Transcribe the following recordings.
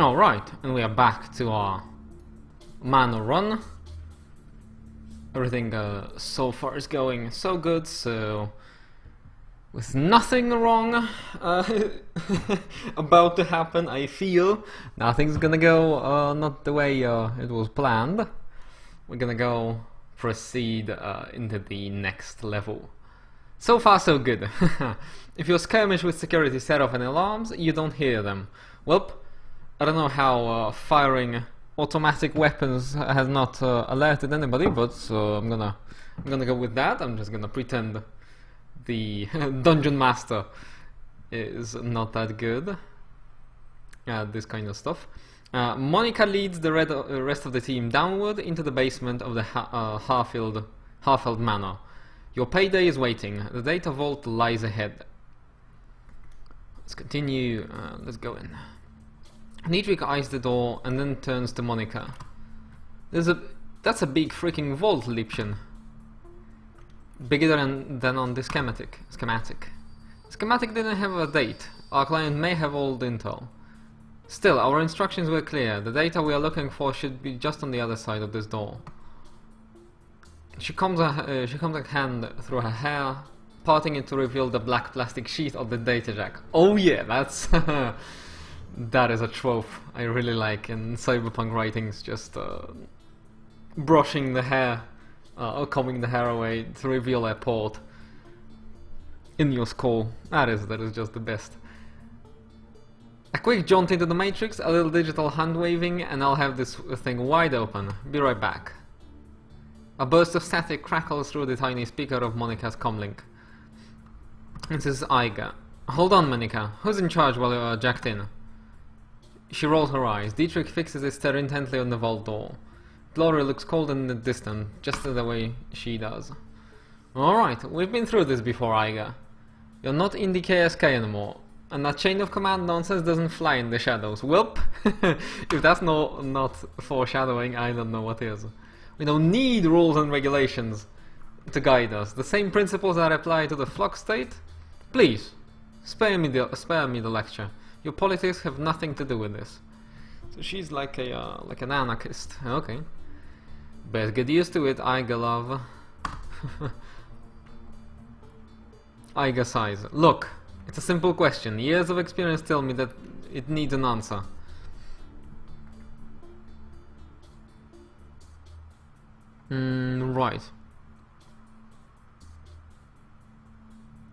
Alright, and we are back to our mana run. Everything so far is going so good, so with nothing wrong about to happen, I feel. Nothing's gonna go not the way it was planned. We're gonna proceed into the next level. So far so good. If you skirmish with security set off any alarms, you don't hear them. Welp, I don't know how firing automatic weapons has not alerted anybody, but I'm gonna go with that. I'm just gonna pretend the dungeon master is not that good at this kind of stuff. Monica leads the rest of the team downward into the basement of the Harfield Manor. Your payday is waiting. The data vault lies ahead. Let's continue. Let's go in. Dietrich eyes the door and then turns to Monica. That's a big freaking vault, Liebchen. Bigger than on the schematic. Schematic didn't have a date. Our client may have old intel. Still, our instructions were clear. The data we are looking for should be just on the other side of this door. She comes a hand through her hair, parting it to reveal the black plastic sheath of the data jack. Oh yeah, that's that is a trope I really like in cyberpunk writings. Just brushing the hair or combing the hair away to reveal a port in your skull. That is just the best. A quick jaunt into the matrix, a little digital hand waving, and I'll have this thing wide open. Be right back. A burst of static crackles through the tiny speaker of Monica's comlink. This is Iga. Hold on, Monica. Who's in charge while you're jacked in? She rolls her eyes. Dietrich fixes his stare intently on the vault door. Gloria looks cold and distant, just the way she does. Alright, we've been through this before, Iga. You're not in the KSK anymore, and that chain of command nonsense doesn't fly in the shadows. Welp! If that's not foreshadowing, I don't know what is. We don't need rules and regulations to guide us. The same principles that apply to the flux state. Please, spare me the lecture. Your politics have nothing to do with this. So she's like an anarchist. Okay. Best get used to it, Iga love. Iga sighs. Look, it's a simple question. Years of experience tell me that it needs an answer. Right.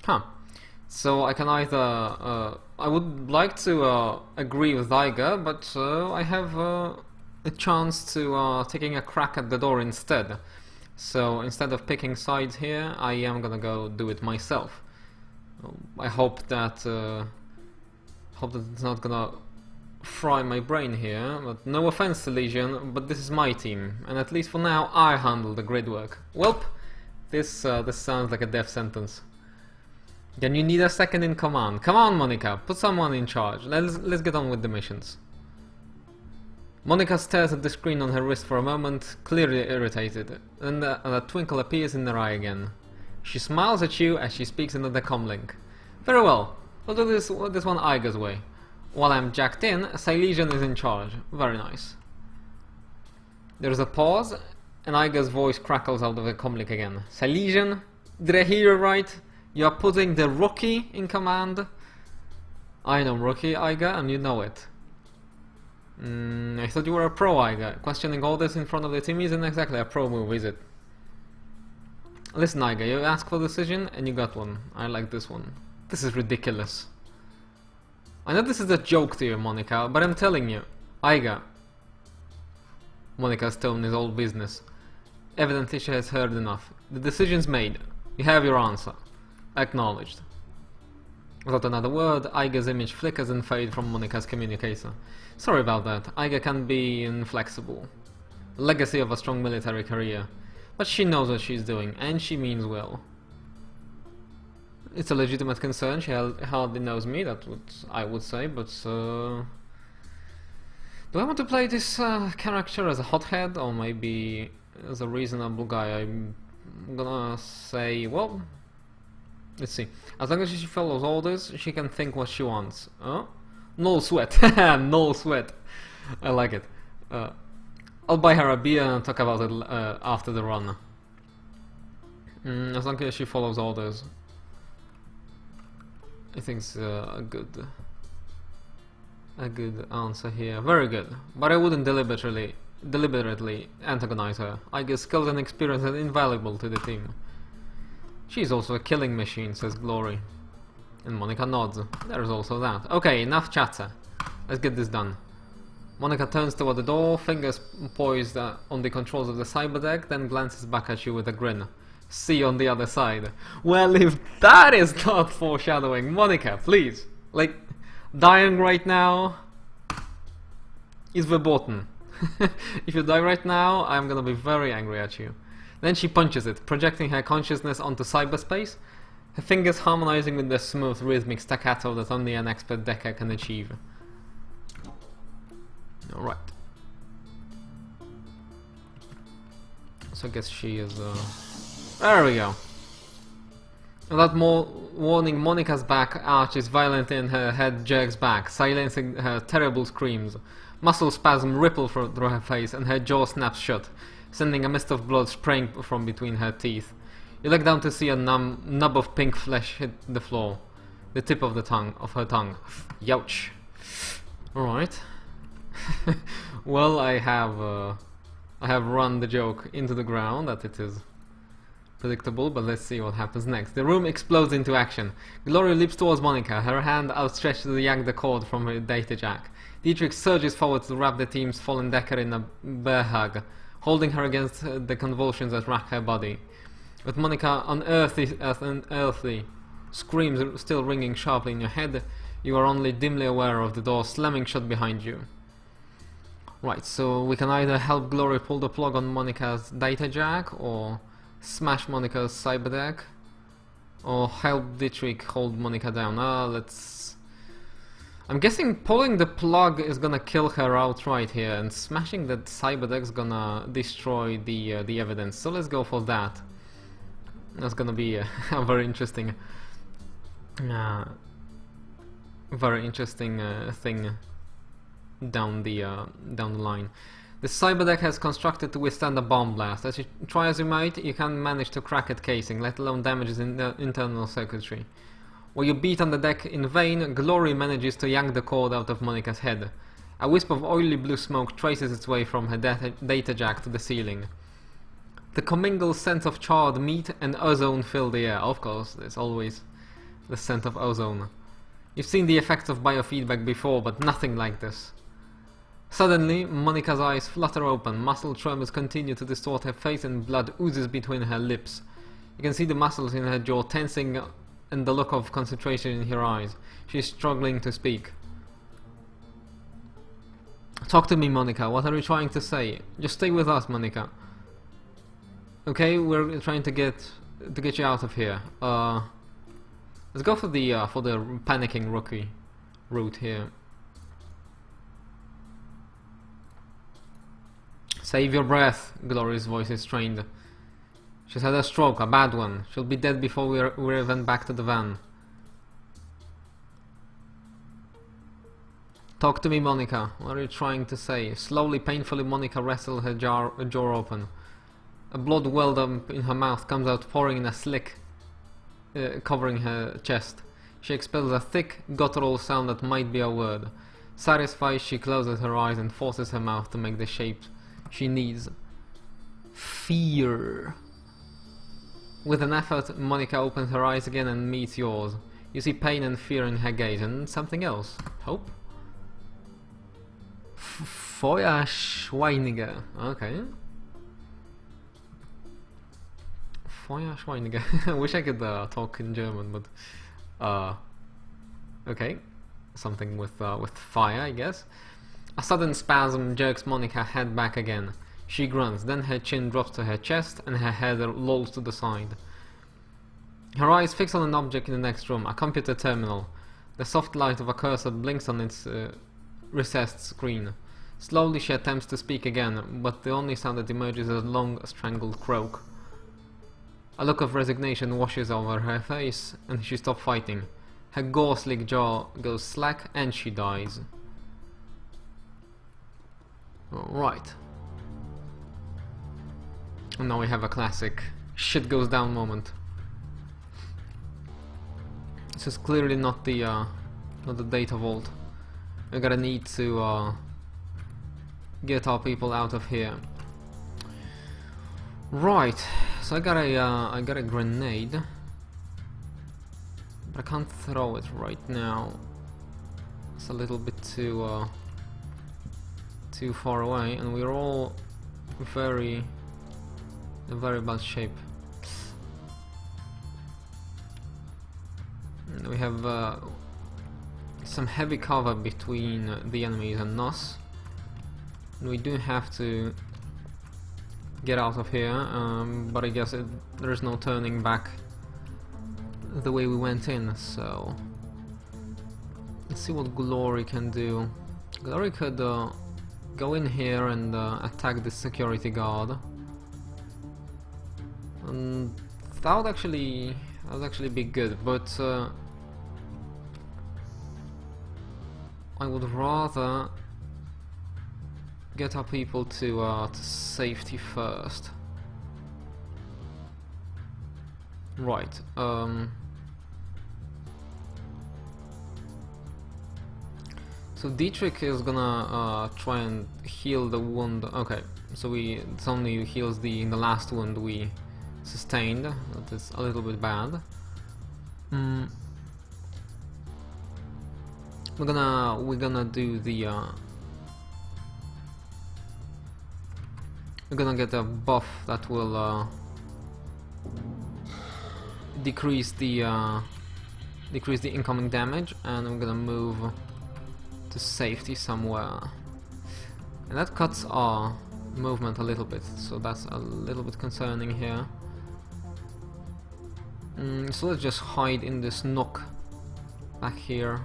Huh. So I can either... I would like to agree with Iga, but I have a chance to taking a crack at the door instead. So instead of picking sides here, I am gonna go do it myself. I hope that it's not gonna fry my brain here, but no offense to Legion, but this is my team, and at least for now I handle the grid work. Welp, this sounds like a death sentence. Then you need a second in command. Come on, Monica, put someone in charge. Let's get on with the missions. Monica stares at the screen on her wrist for a moment, clearly irritated, and a twinkle appears in her eye again. She smiles at you as she speaks into the comlink. Very well, we'll do this one Iga's way. While I'm jacked in, Silesian is in charge. Very nice. There's a pause, and Iga's voice crackles out of the comlink again. Silesian, did I hear you right? You are putting the rookie in command? I know rookie, Iga, and you know it. I thought you were a pro, Iga. Questioning all this in front of the team isn't exactly a pro move, is it? Listen, Iga, you asked for a decision, and you got one. I like this one. This is ridiculous. I know this is a joke to you, Monica, but I'm telling you, Iga. Monica's tone is all business. Evidently she has heard enough. The decision's made. You have your answer. Acknowledged. Without another word, Iga's image flickers and fades from Monica's communicator. Sorry about that. Iga can be inflexible. Legacy of a strong military career. But she knows what she's doing, and she means well. It's a legitimate concern. She hardly knows me, that's what I would say, but do I want to play this character as a hothead, or maybe as a reasonable guy? I'm gonna say, well, let's see. As long as she follows orders, she can think what she wants. Oh, No sweat. No sweat. I like it. I'll buy her a beer and talk about it after the run. As long as she follows orders. I think it's a good answer here. Very good. But I wouldn't deliberately antagonize her. I guess skills and experience are invaluable to the team. She's also a killing machine, says Glory. And Monica nods. There's also that. Okay, enough chatter. Let's get this done. Monica turns toward the door, fingers poised on the controls of the cyberdeck, then glances back at you with a grin. See you on the other side. Well, if that is not foreshadowing, Monica, please. Like, dying right now is verboten. If you die right now, I'm gonna be very angry at you. Then she punches it, projecting her consciousness onto cyberspace, her fingers harmonizing with the smooth rhythmic staccato that only an expert decker can achieve. Alright. So I guess she is... There we go. Without more warning, Monica's back arches violently and her head jerks back, silencing her terrible screams. Muscle spasm ripple through her face and her jaw snaps shut, sending a mist of blood spraying from between her teeth. You look down to see a nub of pink flesh hit the floor, the tip of her tongue. Youch. Alright. Well, I have run the joke into the ground, that it is predictable, but let's see what happens next. The room explodes into action. Glory leaps towards Monica, her hand outstretched to yank the cord from her data jack. Dietrich surges forward to wrap the team's fallen decker in a bear hug, holding her against the convulsions that rack her body. With Monica unearthly screams still ringing sharply in your head, you are only dimly aware of the door slamming shut behind you. Right, so we can either help Glory pull the plug on Monica's data jack, or smash Monica's cyberdeck, or help Dietrich hold Monica down. I'm guessing pulling the plug is gonna kill her outright here, and smashing that cyberdeck's gonna destroy the evidence. So let's go for that. That's gonna be a very interesting thing down the line. The cyberdeck has constructed to withstand a bomb blast. As you try as you might, you can't manage to crack its casing, let alone damages in the internal circuitry. While you beat on the deck in vain, Glory manages to yank the cord out of Monica's head. A wisp of oily blue smoke traces its way from her data jack to the ceiling. The commingled scent of charred meat and ozone fill the air. Of course, there's always the scent of ozone. You've seen the effects of biofeedback before, but nothing like this. Suddenly, Monica's eyes flutter open, muscle tremors continue to distort her face and blood oozes between her lips. You can see the muscles in her jaw tensing and the look of concentration in her eyes. She is struggling to speak. Talk to me, Monica. What are you trying to say? Just stay with us, Monica. Okay, we're trying to get you out of here. Let's go for the panicking rookie route here. Save your breath, Glory's voice is strained. She's had a stroke, a bad one. She'll be dead before we're even back to the van. Talk to me, Monica. What are you trying to say? Slowly, painfully, Monica wrestles her jaw open. A blood welled in her mouth comes out, pouring in a slick, covering her chest. She expels a thick, guttural sound that might be a word. Satisfied, she closes her eyes and forces her mouth to make the shape she needs. Fear. With an effort, Monica opens her eyes again and meets yours. You see pain and fear in her gaze, and something else. Hope? Feuerschweinige. Okay. Feuerschweinige. I wish I could talk in German, but okay. Something with fire, I guess. A sudden spasm jerks Monica's head back again. She grunts, then her chin drops to her chest and her head lolls to the side. Her eyes fix on an object in the next room, a computer terminal. The soft light of a cursor blinks on its recessed screen. Slowly she attempts to speak again, but the only sound that emerges is a long, strangled croak. A look of resignation washes over her face, and she stops fighting. her ghostly jaw goes slack and she dies. Right. And now we have a classic shit goes down moment. This is clearly not the data vault. We're gonna need to get our people out of here. Right. So I got a grenade, but I can't throw it right now. It's a little bit too far away, and we're all in very bad shape. And we have some heavy cover between the enemies and us, and we do have to get out of here, but I guess there's no turning back the way we went in, so let's see what Glory can do. Glory could go in here and attack the security guard, and that would actually be good, but I would rather get our people to safety first. Right. So Dietrich is gonna try and heal the wound. Okay, so it only heals the last wound we sustained. That is a little bit bad. We're gonna do the we're gonna get a buff that will decrease the incoming damage, and we're gonna move to safety somewhere, and that cuts our movement a little bit, so that's a little bit concerning here. So let's just hide in this nook back here,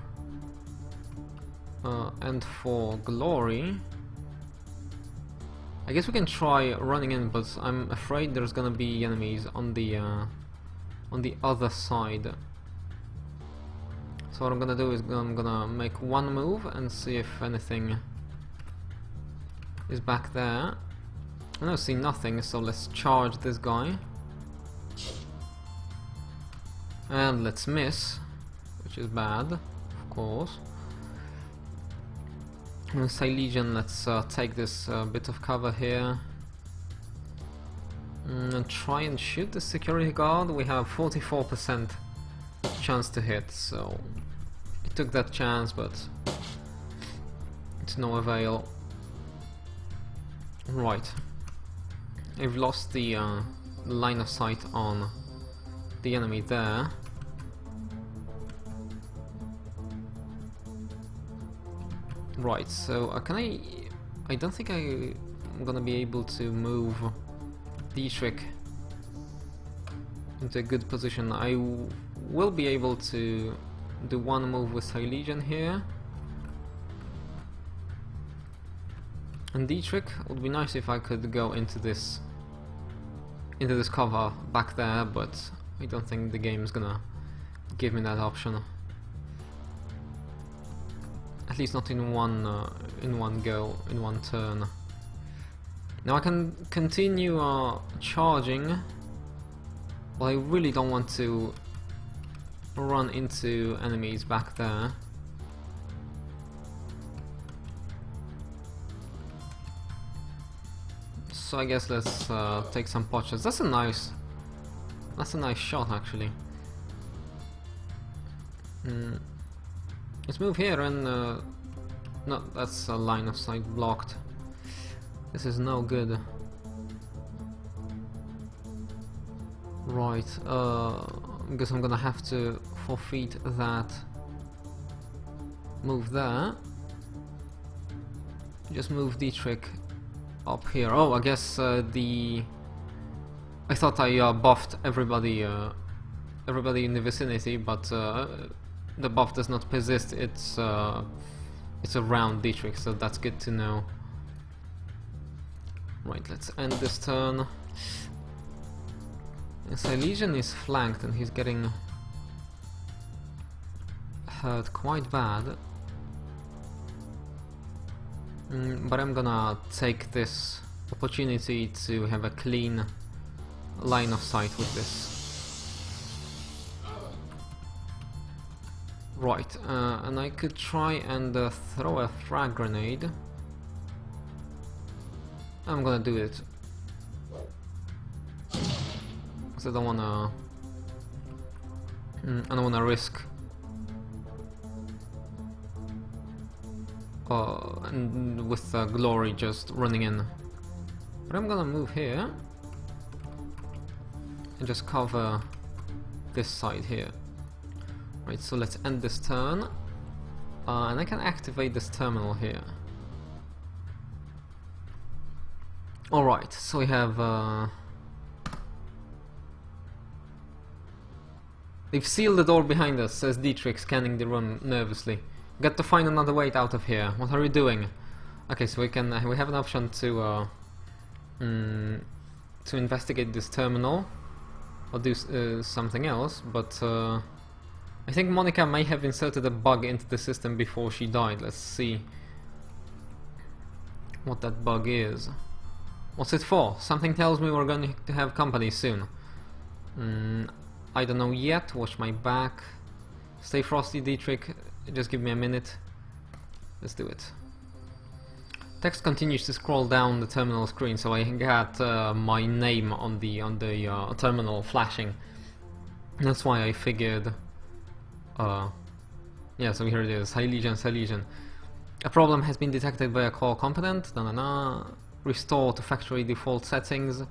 and for Glory I guess we can try running in, but I'm afraid there's gonna be enemies on the other side. So what I'm gonna do is I'm gonna make one move and see if anything is back there. I don't see nothing, so let's charge this guy. And let's miss, which is bad, of course. And Silesian, let's take this bit of cover here. And try and shoot the security guard. We have 44% chance to hit, so I took that chance, but it's no avail. Right. I've lost the line of sight on the enemy there. Right, so I don't think I'm gonna be able to move Dietrich into a good position. I will be able to do one move with Silesian here. And Dietrich, it would be nice if I could go into this cover back there, but I don't think the game is gonna give me that option. At least not in one go, in one turn. Now I can continue charging, but I really don't want to run into enemies back there. So I guess let's take some potches. That's a nice shot, actually. Let's move here and no, that's a line of sight blocked. This is no good. Right, I guess I'm gonna have to forfeit that move there. Just move Dietrich up here. Oh, I guess I thought I buffed everybody in the vicinity, but the buff does not persist. It's around Dietrich, so that's good to know. Right, let's end this turn. Silesian is flanked and he's getting hurt quite bad. But I'm gonna take this opportunity to have a clean line of sight with this. Right, and I could try and throw a frag grenade. I'm gonna do it. Because I don't wanna... I don't wanna risk... and with Glory just running in. But I'm gonna move here and just cover this side here. Right, so let's end this turn, and I can activate this terminal here. Alright, so we have... They've sealed the door behind us, says Dietrich, scanning the room nervously. Got to find another way out of here. What are you doing? Okay, so we have an option to investigate this terminal or do something else, but I think Monica may have inserted a bug into the system before she died. Let's see what that bug is. What's it for? Something tells me we're going to have company soon. I don't know yet. Watch my back. Stay frosty, Dietrich. Just give me a minute. Let's do it. Text continues to scroll down the terminal screen, so I got my name on the terminal flashing. That's why I figured. Yeah, so here it is. High Legion. A problem has been detected by a core component. Restore to factory default settings.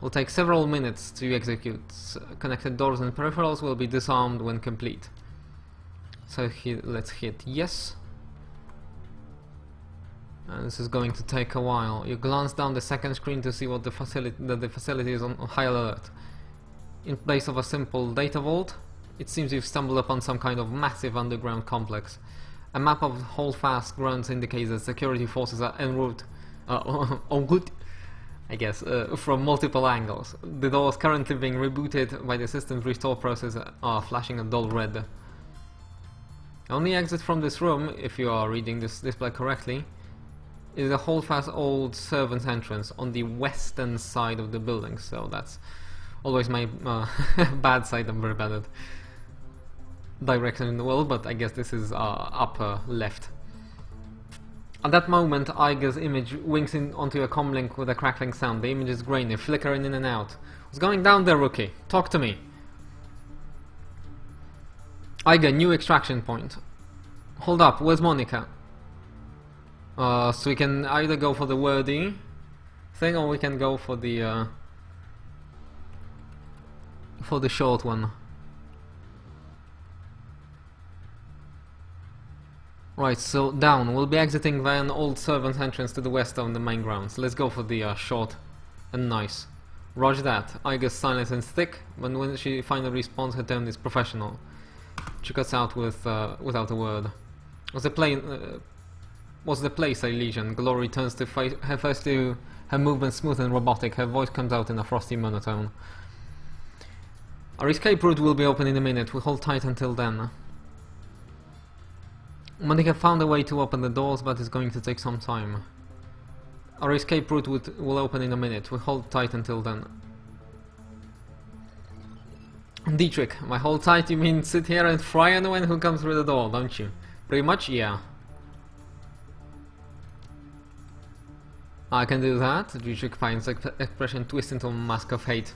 Will take several minutes to execute. Connected doors and peripherals will be disarmed when complete. So let's hit yes. And this is going to take a while. You glance down the second screen to see what the facility is on high alert. In place of a simple data vault, it seems you've stumbled upon some kind of massive underground complex. A map of holdfast grounds indicates that security forces are en route, en route, I guess, from multiple angles. The doors currently being rebooted by the system's restore process are flashing a dull red. Only exit from this room, if you are reading this display correctly, is a holdfast old servant's entrance on the western side of the building. So that's always my bad side. I'm very bad at direction in the world, but I guess this is upper left. At that moment, Iger's image winks in onto a comlink with a crackling sound. The image is grainy, flickering in and out. What's going down there, rookie? Talk to me. Iger, new extraction point. Hold up, where's Monica? So we can either go for the wordy thing, or we can go for the short one. Right, so down. We'll be exiting via an old servant's entrance to the west of the main grounds. Let's go for the short and nice. Roger that. Iger's silence and thick, but when she finally responds, her tone is professional. She cuts out without a word. Was the play, say Legion? Glory turns to her face to her movement smooth and robotic. Her voice comes out in a frosty monotone. Our escape route will be open in a minute. We hold tight until then. Monica found a way to open the doors, but it's going to take some time. Our escape route will open in a minute. We hold tight until then. Dietrich, by hold tight you mean sit here and fry anyone who comes through the door, don't you? Pretty much, yeah. I can do that. Dietrich finds expression twist into a mask of hate.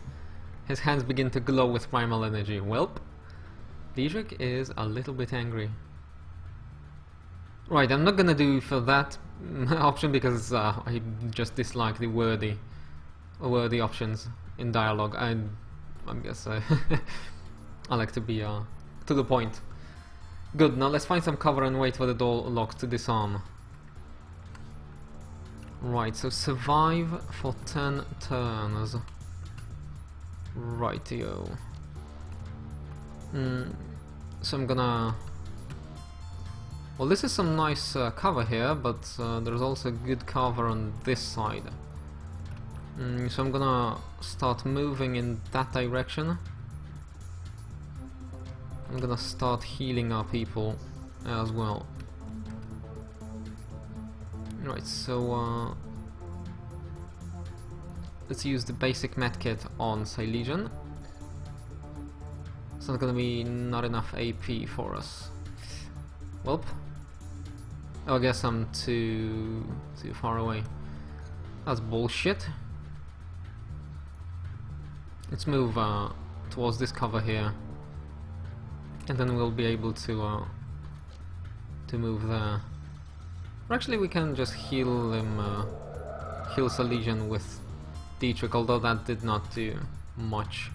His hands begin to glow with primal energy. Welp. Dietrich is a little bit angry. Right, I'm not gonna do for that option because I just dislike the wordy options in dialogue. I guess I like to be to the point. Good, now let's find some cover and wait for the door locks to disarm. Right, so survive for 10 turns. Rightio. So I'm gonna... Well, this is some nice cover here, but there's also good cover on this side. So I'm gonna start moving in that direction. I'm gonna start healing our people as well. Right, so let's use the basic medkit on Silesian. It's not gonna be not enough AP for us. Welp. Oh, I guess I'm too far away. That's bullshit. Let's move towards this cover here, and then we'll be able to move there. Or actually, we can just heal him, heal Silesian with Dietrich, although that did not do much.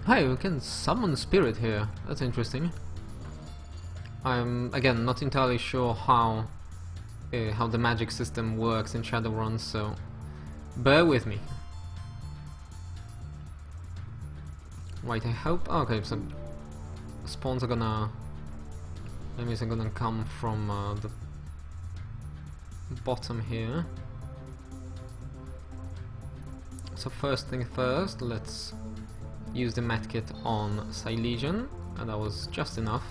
Hey, we can summon spirit here. That's interesting. I'm again not entirely sure how the magic system works in Shadowrun, so bear with me. Right, I hope. Oh, okay, so spawns are gonna. Enemies are gonna come from the bottom here. So first thing first, let's use the medkit on Silesian, and that was just enough.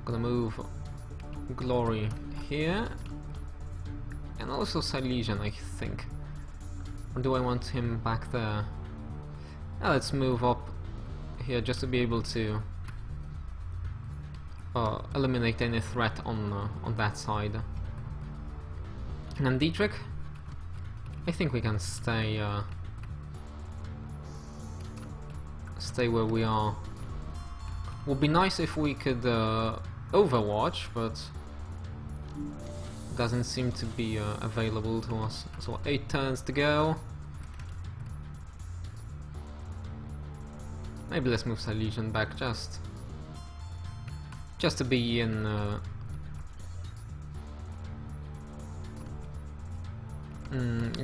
Gonna move Glory here, and also Silesian, I think. Or do I want him back there? Let's move up here just to be able to eliminate any threat on that side. And then Dietrich, I think we can stay where we are. Would be nice if we could overwatch, but doesn't seem to be available to us. So 8 turns to go. Maybe let's move Silesian back just to be in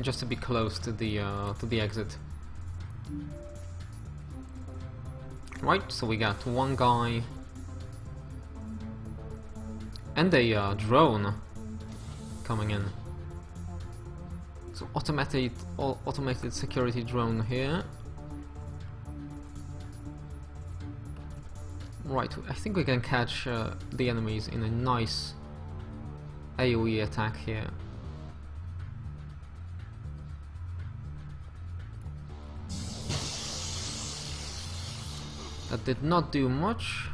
just to be close to the exit. Right, so we got one guy and a drone coming in. So automated security drone here. Right, I think we can catch the enemies in a nice AoE attack here. That did not do much,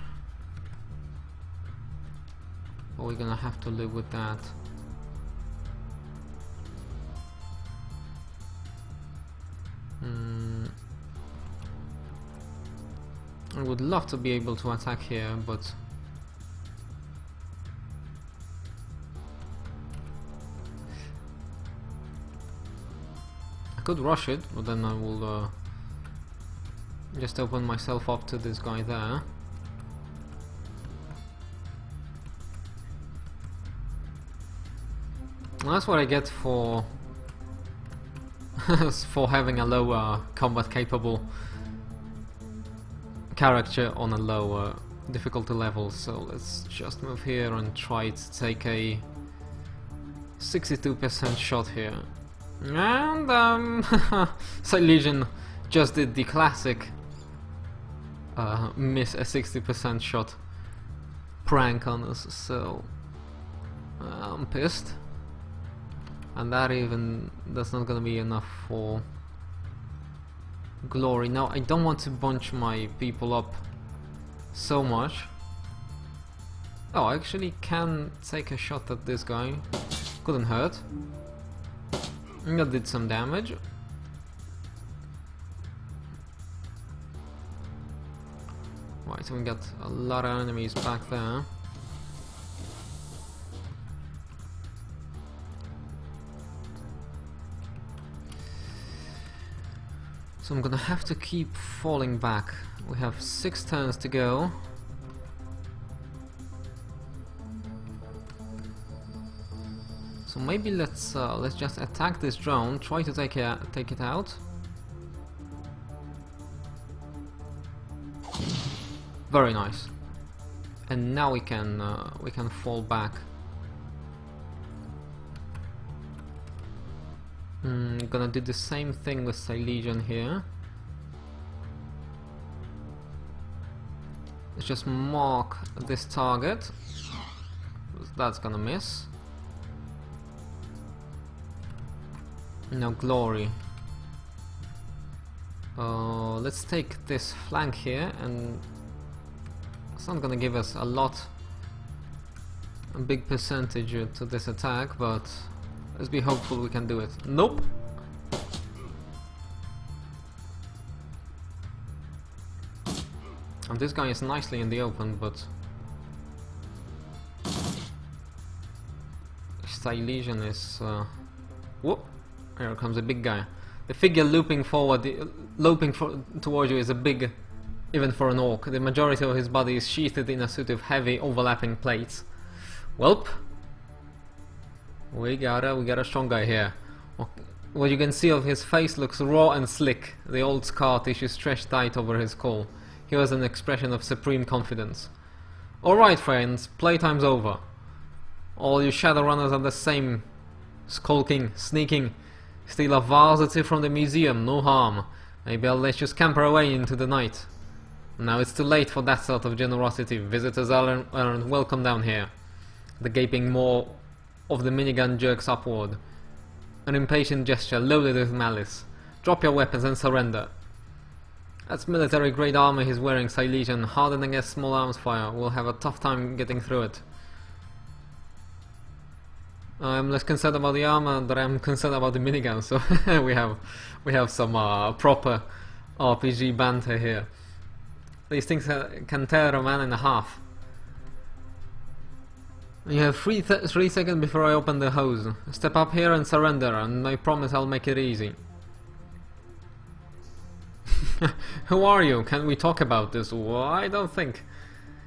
but we're gonna have to live with that. I would love to be able to attack here, but I could rush it, but then I will just open myself up to this guy there. And that's what I get for for having a lower combat capable character on a lower difficulty level. So let's just move here and try to take a 62% shot here. And Silesian just did the classic miss a 60% shot prank on us, so I'm pissed. And that's not gonna be enough for Glory. Now I don't want to bunch my people up so much. Oh, I actually can take a shot at this guy. Couldn't hurt. That did some damage. Right, so we got a lot of enemies back there. So I'm gonna have to keep falling back. We have 6 turns to go. So maybe let's just attack this drone, try to take it out. Very nice. And now we can fall back. Gonna do the same thing with Silesian here. Let's just mark this target. That's gonna miss. No glory. Let's take this flank here, and it's not gonna give us a big percentage to this attack, but let's be hopeful we can do it. Nope. And this guy is nicely in the open, but Silesian is whoop! Here comes a big guy. The figure looping forward, towards you is a big, even for an orc. The majority of his body is sheathed in a suit of heavy overlapping plates. Welp, we got a strong guy here. What you can see of his face looks raw and slick. The old scar tissue stretched tight over his skull. He was an expression of supreme confidence. Alright friends, playtime's over. All you Shadowrunners are the same. Skulking, sneaking, steal a varsity from the museum, no harm. Maybe I'll let you scamper away into the night. Now it's too late for that sort of generosity. Visitors aren't welcome down here. The gaping maw of the minigun jerks upward. An impatient gesture loaded with malice. Drop your weapons and surrender. That's military-grade armor he's wearing, Silesian. Hardened against small arms fire. We'll have a tough time getting through it. I'm less concerned about the armor than I'm concerned about the minigun, so we have some proper RPG banter here. These things can tear a man in half. You have 3 seconds before I open the hose. Step up here and surrender, and I promise I'll make it easy. Who are you? Can we talk about this? Well, I don't think.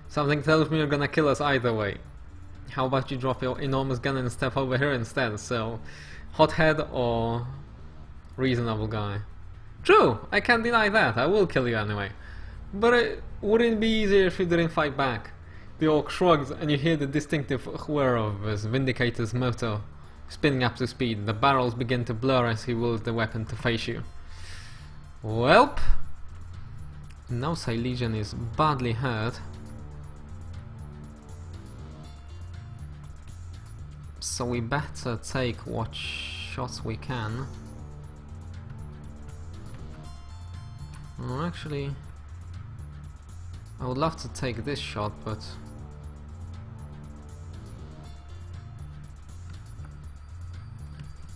Something tells me you're gonna kill us either way. How about you drop your enormous gun and step over here instead? So, hothead or reasonable guy? True, I can't deny that. I will kill you anyway. But it wouldn't be easier if you didn't fight back. The orc shrugs, and you hear the distinctive whir of his Vindicator's motor spinning up to speed. The barrels begin to blur as he wields the weapon to face you. Welp! Now Silesian is badly hurt. So we better take what shots we can. Well, actually, I would love to take this shot, but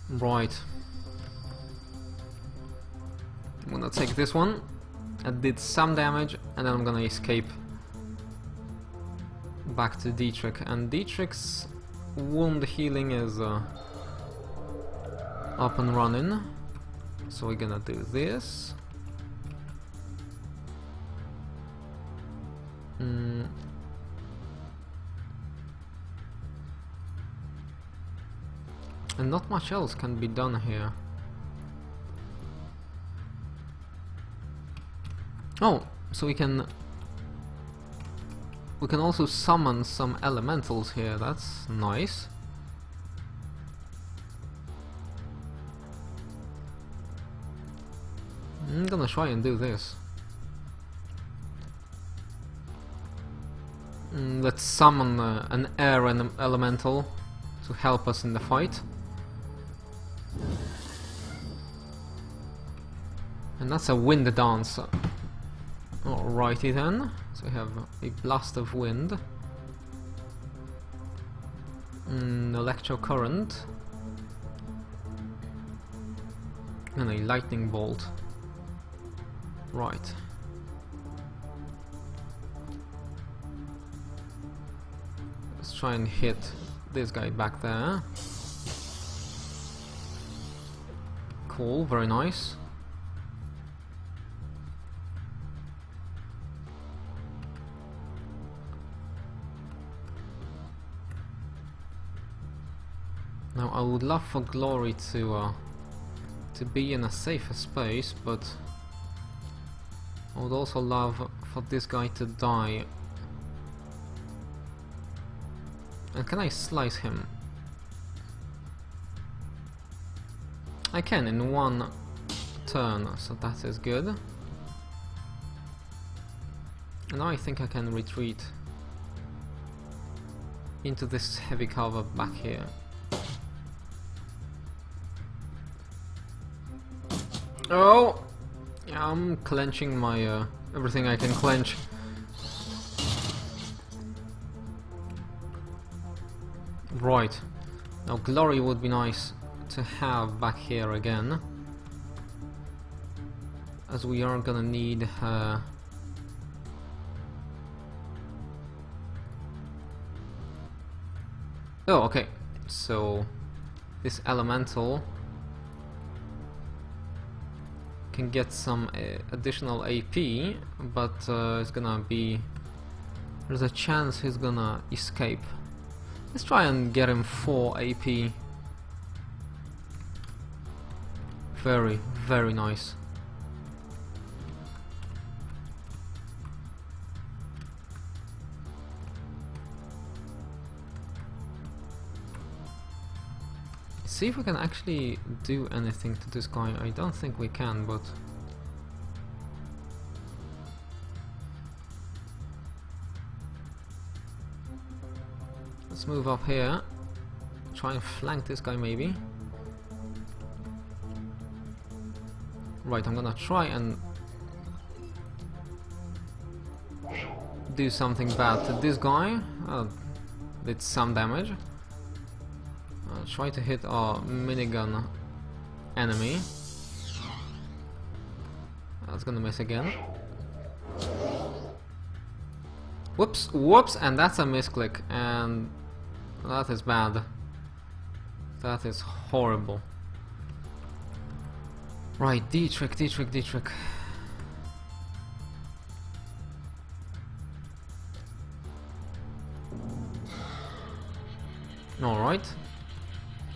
right. I'm gonna take this one. I did some damage, and then I'm gonna escape back to Dietrich. And Dietrich's wound healing is up and running. So we're gonna do this. And not much else can be done here. Oh, so we can also summon some elementals here. That's nice. I'm gonna try and do this. Let's summon an air elemental to help us in the fight. And that's a wind dance. Alrighty then. So we have a blast of wind. Electro current. And a lightning bolt. Right. Let's try and hit this guy back there. Cool, very nice. Now I would love for Glory to be in a safer space, but I would also love for this guy to die. And can I slice him? I can in one turn, so that is good. Now I think I can retreat into this heavy cover back here. Oh! Yeah, I'm clenching my everything I can clench. Right. Now glory would be nice to have back here again, as we are gonna need her. Oh, okay. So this elemental can get some additional AP, but it's gonna be. There's a chance he's gonna escape. Let's try and get him 4 AP. Very, very nice. See if we can actually do anything to this guy. I don't think we can, but let's move up here. Try and flank this guy maybe. Right, I'm gonna try and do something bad to this guy. Did some damage. Try to hit our minigun enemy. That's gonna miss again. Whoops, whoops, and that's a misclick, and that is bad. That is horrible. Right, D-trick, D-trick, D-trick. Alright.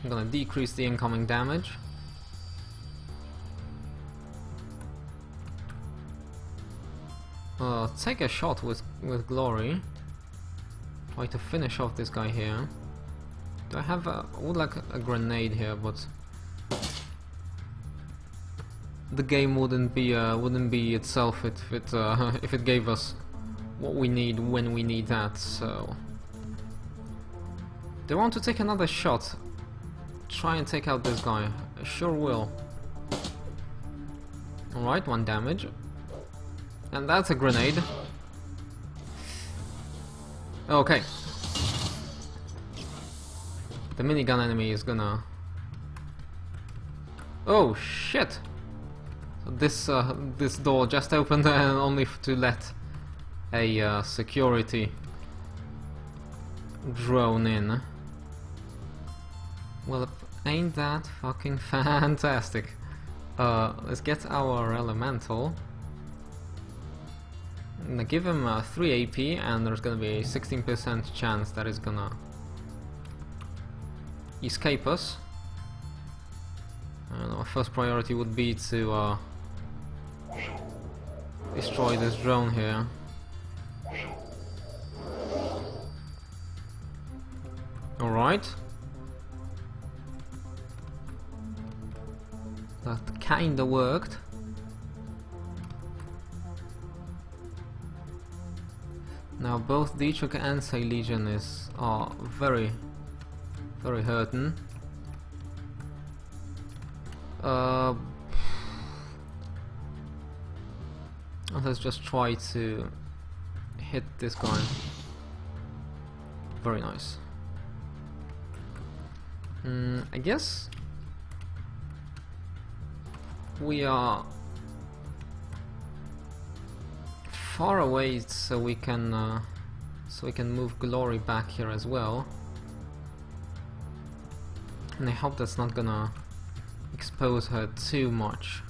I'm gonna decrease the incoming damage. Take a shot with glory. Try to finish off this guy here. Do I have I would like a grenade here, but the game wouldn't be itself if it gave us what we need when we need that. So they want to take another shot. Try and take out this guy. I sure will. Alright, 1 damage. And that's a grenade. Okay. The minigun enemy is gonna... Oh shit! So this door just opened and only to let a security drone in. Well, ain't that fucking fantastic? Let's get our elemental. I'm gonna give him 3 AP, and there's gonna be a 16% chance that he's gonna escape us. And our first priority would be to destroy this drone here. Alright. That kinda worked. Now both Dietrich and Say Legion are very hurting. Let's just try to hit this guy. Very nice. I guess we are far away, so we can move Glory back here as well. And I hope that's not gonna expose her too much.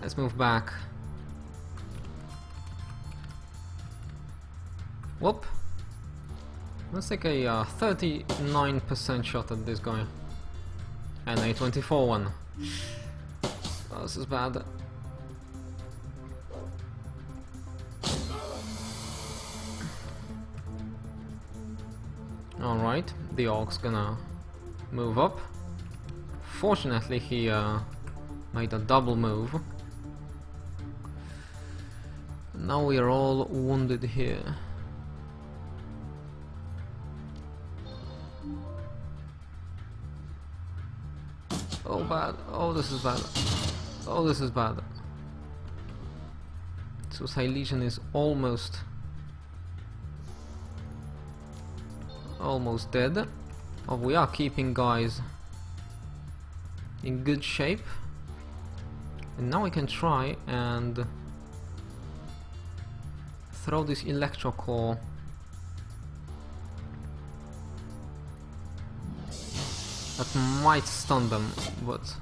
Let's move back. Whoop. Let's take a 39% shot at this guy. And a 24 one. Oh, this is bad. Alright, the Orc's gonna move up. Fortunately, he made a double move. Now we are all wounded here. Oh bad, oh this is bad, oh this is bad. Suicide Legion is almost dead. Oh, we are keeping guys in good shape. And now we can try and throw this electro core. That might stun them, but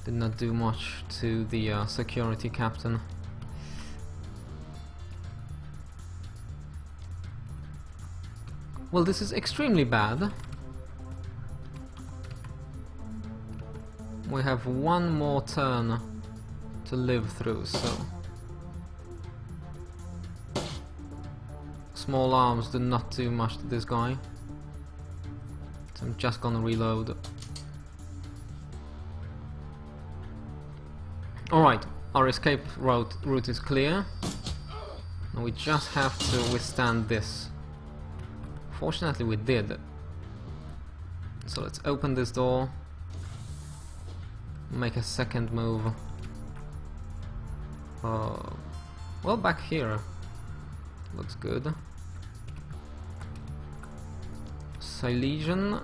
did not do much to the security captain. Well, this is extremely bad. We have one more turn to live through, so small arms do not do much to this guy. So I'm just gonna reload. Alright, our escape route is clear. Now we just have to withstand this. Fortunately we did. So let's open this door. Make a second move. Well, back here looks good. Silesian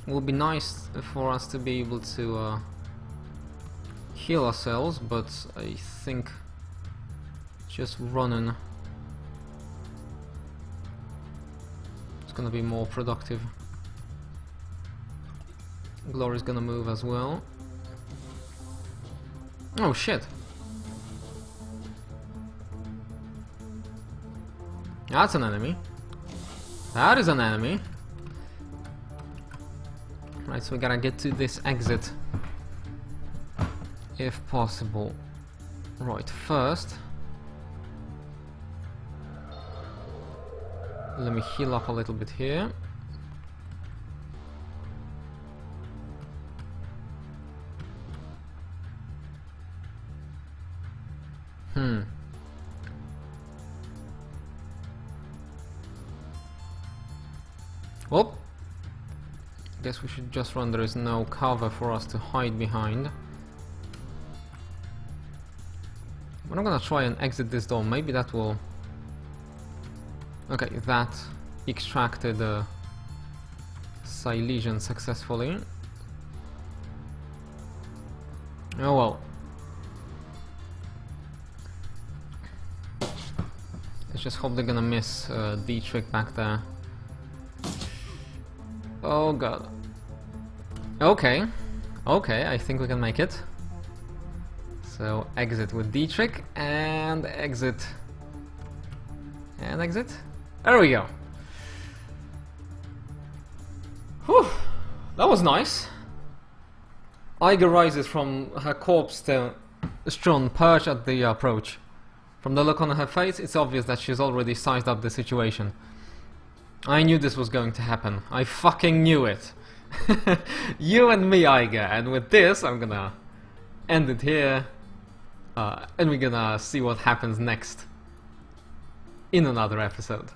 will be nice for us to be able to heal ourselves, but I think just running it's gonna be more productive. Glory's gonna move as well. Oh shit! That's an enemy. That is an enemy. Right, so we gotta get to this exit if possible. Right, first let me heal up a little bit here. Oh, guess we should just run. There is no cover for us to hide behind. But I'm gonna try and exit this door. Maybe that will... Okay, that extracted Silesian successfully. Oh well. Let's just hope they're gonna miss D-Trick back there. Oh god. Okay. Okay, I think we can make it. So exit with D-Trick and exit. And exit. There we go. Whew. That was nice. Iger rises from her corpse to strewn perch at the approach. From the look on her face, it's obvious that she's already sized up the situation. I knew this was going to happen. I fucking knew it. You and me, Iger. And with this, I'm gonna end it here. And we're gonna see what happens next in another episode.